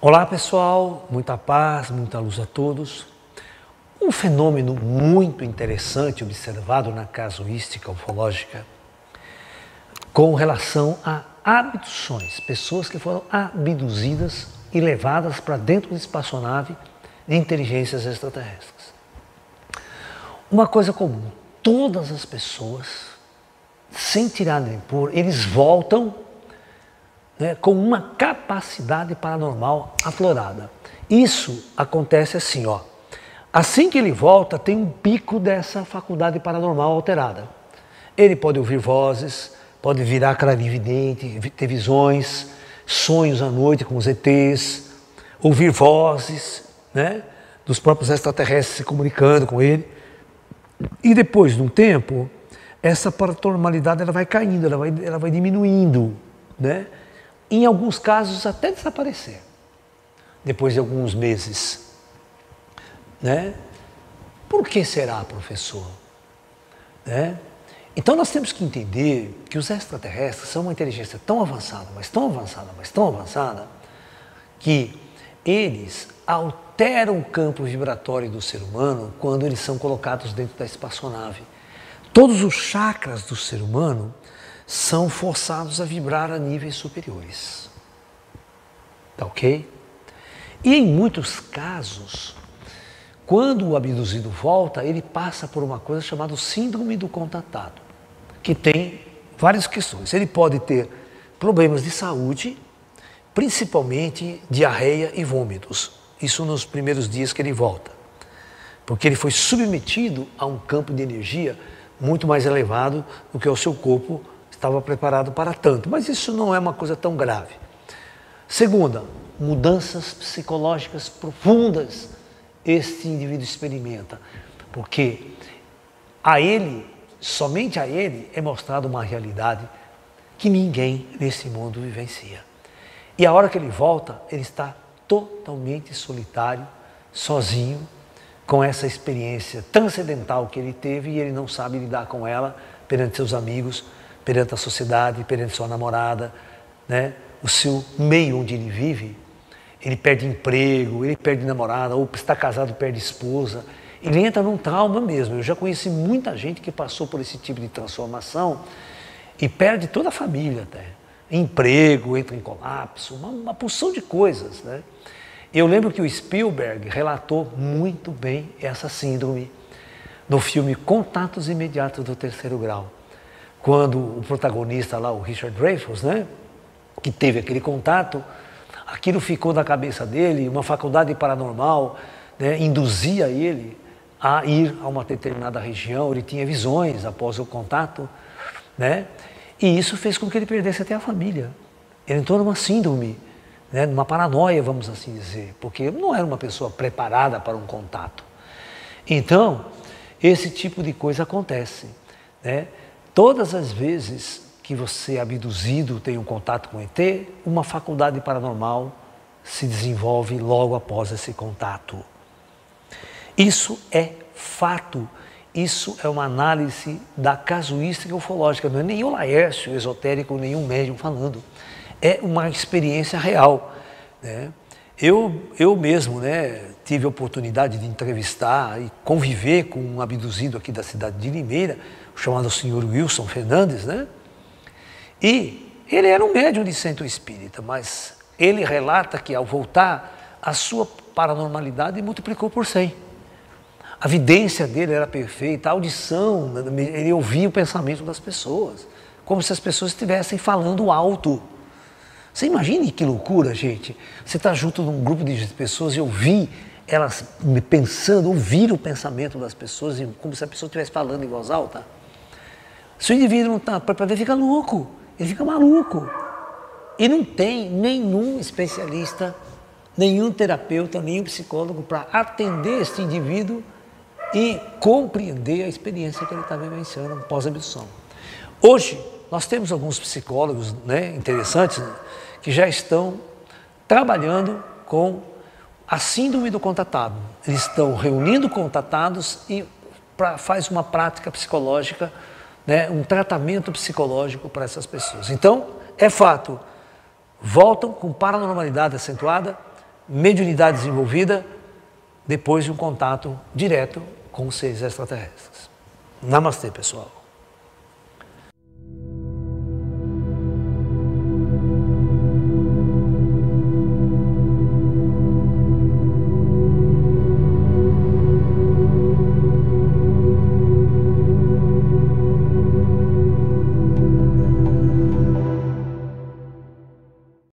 Olá pessoal, muita paz, muita luz a todos. Um fenômeno muito interessante observado na casuística ufológica com relação a abduções, pessoas que foram abduzidas e levadas para dentro de espaçonave de inteligências extraterrestres. Uma coisa comum, todas as pessoas, sem tirar nem pôr, eles voltam com uma capacidade paranormal aflorada. Isso acontece assim, ó. Assim que ele volta, tem um pico dessa faculdade paranormal alterada. Ele pode ouvir vozes, pode virar clarividente, ter visões, sonhos à noite com os ETs, ouvir vozes, dos próprios extraterrestres se comunicando com ele. E depois de um tempo, essa paranormalidade ela vai caindo, ela vai diminuindo, Em alguns casos até desaparecer, depois de alguns meses. Por que será, professor? Então nós temos que entender que os extraterrestres são uma inteligência tão avançada, mas tão avançada, mas tão avançada, que eles alteram o campo vibratório do ser humano quando eles são colocados dentro da espaçonave. Todos os chakras do ser humano são forçados a vibrar a níveis superiores. Tá ok? E em muitos casos, quando o abduzido volta, ele passa por uma coisa chamada síndrome do contatado, que tem várias questões. Ele pode ter problemas de saúde, principalmente diarreia e vômitos. Isso nos primeiros dias que ele volta, porque ele foi submetido a um campo de energia muito mais elevado do que o seu corpo estava preparado para tanto, mas isso não é uma coisa tão grave. Segunda, mudanças psicológicas profundas este indivíduo experimenta, porque a ele, somente a ele, é mostrada uma realidade que ninguém nesse mundo vivencia. E a hora que ele volta, ele está totalmente solitário, sozinho, com essa experiência transcendental que ele teve e ele não sabe lidar com ela perante seus amigos, perante a sociedade, perante sua namorada, o seu meio onde ele vive. Ele perde emprego, ele perde namorada, ou está casado, perde esposa. Ele entra num trauma mesmo. Eu já conheci muita gente que passou por esse tipo de transformação e perde toda a família até. Emprego, entra em colapso, uma porção de coisas. Eu lembro que o Spielberg relatou muito bem essa síndrome no filme Contatos Imediatos do Terceiro Grau. Quando o protagonista lá, o Richard Dreyfuss, que teve aquele contato, aquilo ficou na cabeça dele, uma faculdade paranormal induzia ele a ir a uma determinada região, ele tinha visões após o contato, e isso fez com que ele perdesse até a família. Ele entrou numa síndrome, numa paranoia, vamos assim dizer, porque não era uma pessoa preparada para um contato. Então, esse tipo de coisa acontece. Todas as vezes que você é abduzido, tem um contato com ET, uma faculdade paranormal se desenvolve logo após esse contato. Isso é fato, isso é uma análise da casuística ufológica, não é nenhum Laércio esotérico, nenhum médium falando, é uma experiência real. Eu mesmo tive a oportunidade de entrevistar e conviver com um abduzido aqui da cidade de Limeira, chamado senhor Wilson Fernandes, E ele era um médium de centro espírita, mas ele relata que ao voltar, a sua paranormalidade multiplicou por 100. A vidência dele era perfeita, a audição, ele ouvia o pensamento das pessoas, como se as pessoas estivessem falando alto. Você imagine que loucura, gente. Você está junto de um grupo de pessoas e ouvir elas pensando, ouvir o pensamento das pessoas, como se a pessoa estivesse falando em voz alta. Se o indivíduo não está preparado, ele fica louco, ele fica maluco. E não tem nenhum especialista, nenhum terapeuta, nenhum psicólogo para atender este indivíduo e compreender a experiência que ele está vivenciando pós-abdução. Hoje, nós temos alguns psicólogos interessantes que já estão trabalhando com a síndrome do contatado. Eles estão reunindo contatados e faz uma prática psicológica, um tratamento psicológico para essas pessoas. Então, é fato, voltam com paranormalidade acentuada, mediunidade desenvolvida depois de um contato direto com os seres extraterrestres. Namastê, pessoal.